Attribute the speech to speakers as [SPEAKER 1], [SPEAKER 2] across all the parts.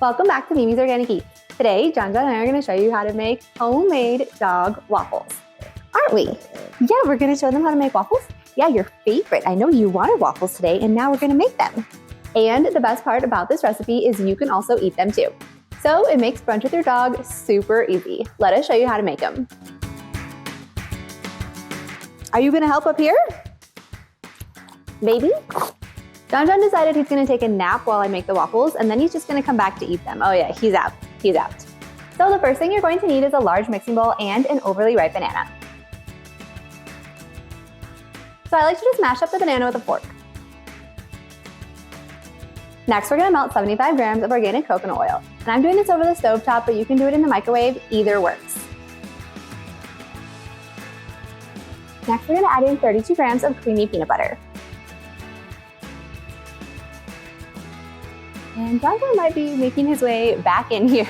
[SPEAKER 1] Welcome back to Mimi's Organic Eats. Today, John and I are going to show you how to make homemade dog waffles. Aren't we? Yeah, we're going to show them how to make waffles. Yeah, your favorite. I know you wanted waffles today, and now we're going to make them. And the best part about this recipe is you can also eat them too. So it makes brunch with your dog super easy. Let us show you how to make them. Are you going to help up here? Maybe? John decided he's going to take a nap while I make the waffles, and then he's just going to come back to eat them. Oh yeah, he's out. He's out. So the first thing you're going to need is a large mixing bowl and an overly ripe banana. So I like to just mash up the banana with a fork. Next, we're going to melt 75 grams of organic coconut oil. And I'm doing this over the stovetop, but you can do it in the microwave. Either works. Next, we're going to add in 32 grams of creamy peanut butter. And John might be making his way back in here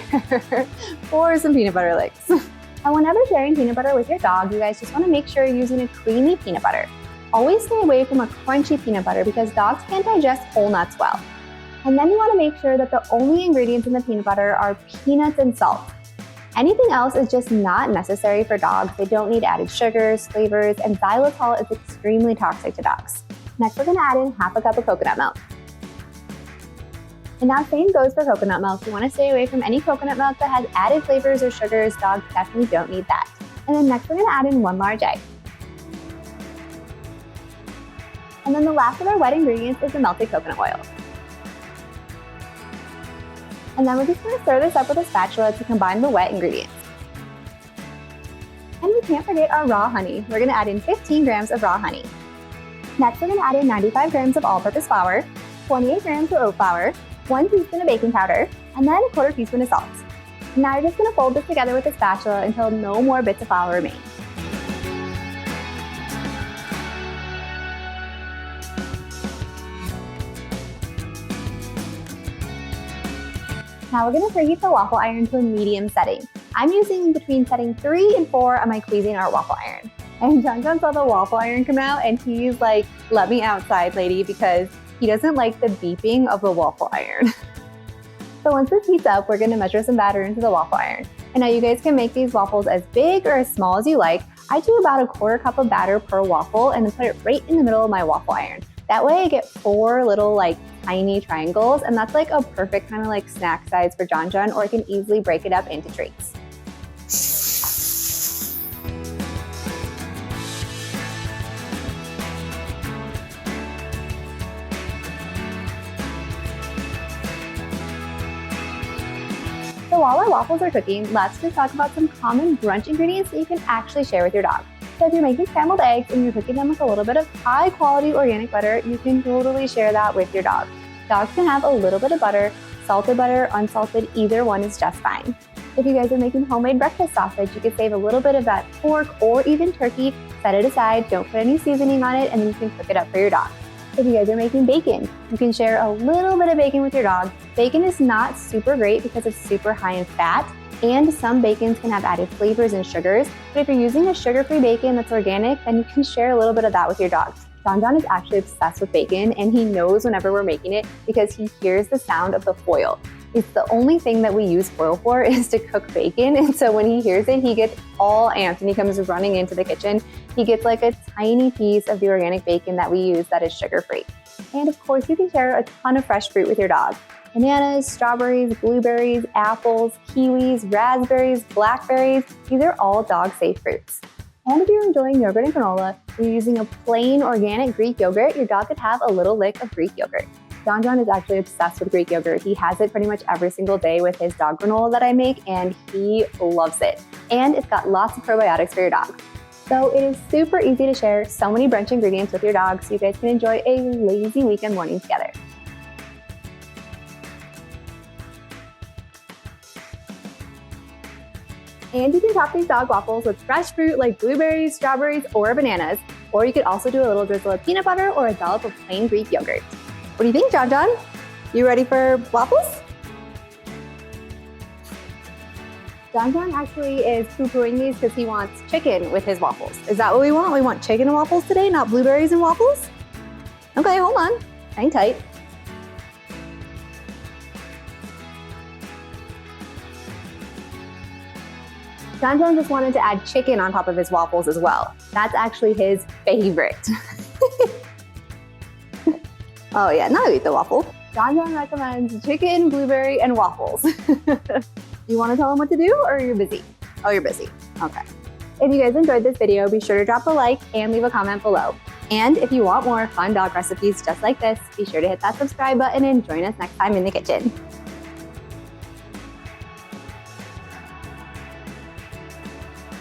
[SPEAKER 1] for some peanut butter licks. And whenever sharing peanut butter with your dog, you guys just want to make sure you're using a creamy peanut butter. Always stay away from a crunchy peanut butter because dogs can't digest whole nuts well. And then you want to make sure that the only ingredients in the peanut butter are peanuts and salt. Anything else is just not necessary for dogs. They don't need added sugars, flavors, and xylitol is extremely toxic to dogs. Next, we're going to add in half a cup of coconut milk. And now same goes for coconut milk. You want to stay away from any coconut milk that has added flavors or sugars. Dogs definitely don't need that. And then next we're going to add in 1 large egg. And then the last of our wet ingredients is the melted coconut oil. And then we're just going to stir this up with a spatula to combine the wet ingredients. And we can't forget our raw honey. We're going to add in 15 grams of raw honey. Next we're going to add in 95 grams of all-purpose flour, 28 grams of oat flour, 1 teaspoon of baking powder, and then a 1/4 teaspoon of salt. Now you're just going to fold this together with a spatula until no more bits of flour remain. Now we're going to preheat the waffle iron to a medium setting. I'm using between setting 3 and 4 on my Cuisinart waffle iron. And John saw the waffle iron come out and he's like, let me outside, lady, because he doesn't like the beeping of the waffle iron. So once this heats up, we're going to measure some batter into the waffle iron. And now you guys can make these waffles as big or as small as you like. I do about a 1/4 cup of batter per waffle and then put it right in the middle of my waffle iron. That way I get 4 little tiny triangles, and that's like a perfect kind of snack size for John, or I can easily break it up into treats. So while our waffles are cooking, let's just talk about some common brunch ingredients that you can actually share with your dog. So if you're making scrambled eggs and you're cooking them with a little bit of high quality organic butter, you can totally share that with your dog. Dogs can have a little bit of butter, salted butter, unsalted, either one is just fine. If you guys are making homemade breakfast sausage, you could save a little bit of that pork or even turkey, set it aside, don't put any seasoning on it, and then you can cook it up for your dog. If you guys are making bacon, you can share a little bit of bacon with your dog. Bacon is not super great because it's super high in fat, and some bacons can have added flavors and sugars. But if you're using a sugar-free bacon that's organic, then you can share a little bit of that with your dog. John is actually obsessed with bacon, and he knows whenever we're making it because he hears the sound of the foil. It's the only thing that we use foil for is to cook bacon, and so when he hears it, he gets all amped and he comes running into the kitchen. He gets like a tiny piece of the organic bacon that we use that is sugar-free. And of course, you can share a ton of fresh fruit with your dog. Bananas, strawberries, blueberries, apples, kiwis, raspberries, blackberries, these are all dog-safe fruits. And if you're enjoying yogurt and granola, and you're using a plain organic Greek yogurt, your dog could have a little lick of Greek yogurt. John is actually obsessed with Greek yogurt. He has it pretty much every single day with his dog granola that I make, and he loves it. And it's got lots of probiotics for your dog. So it is super easy to share so many brunch ingredients with your dog so you guys can enjoy a lazy weekend morning together. And you can top these dog waffles with fresh fruit like blueberries, strawberries, or bananas. Or you could also do a little drizzle of peanut butter or a dollop of plain Greek yogurt. What do you think, John? You ready for waffles? John actually is poo-pooing these because he wants chicken with his waffles. Is that what we want? We want chicken and waffles today, not blueberries and waffles? Okay, hold on. Hang tight. John John just wanted to add chicken on top of his waffles as well. That's actually his favorite. Oh yeah, now eat the waffle. John John recommends chicken, blueberry, and waffles. You want to tell him what to do, or are you busy? Oh, you're busy. Okay. If you guys enjoyed this video, be sure to drop a like and leave a comment below. And if you want more fun dog recipes just like this, be sure to hit that subscribe button and join us next time in the kitchen.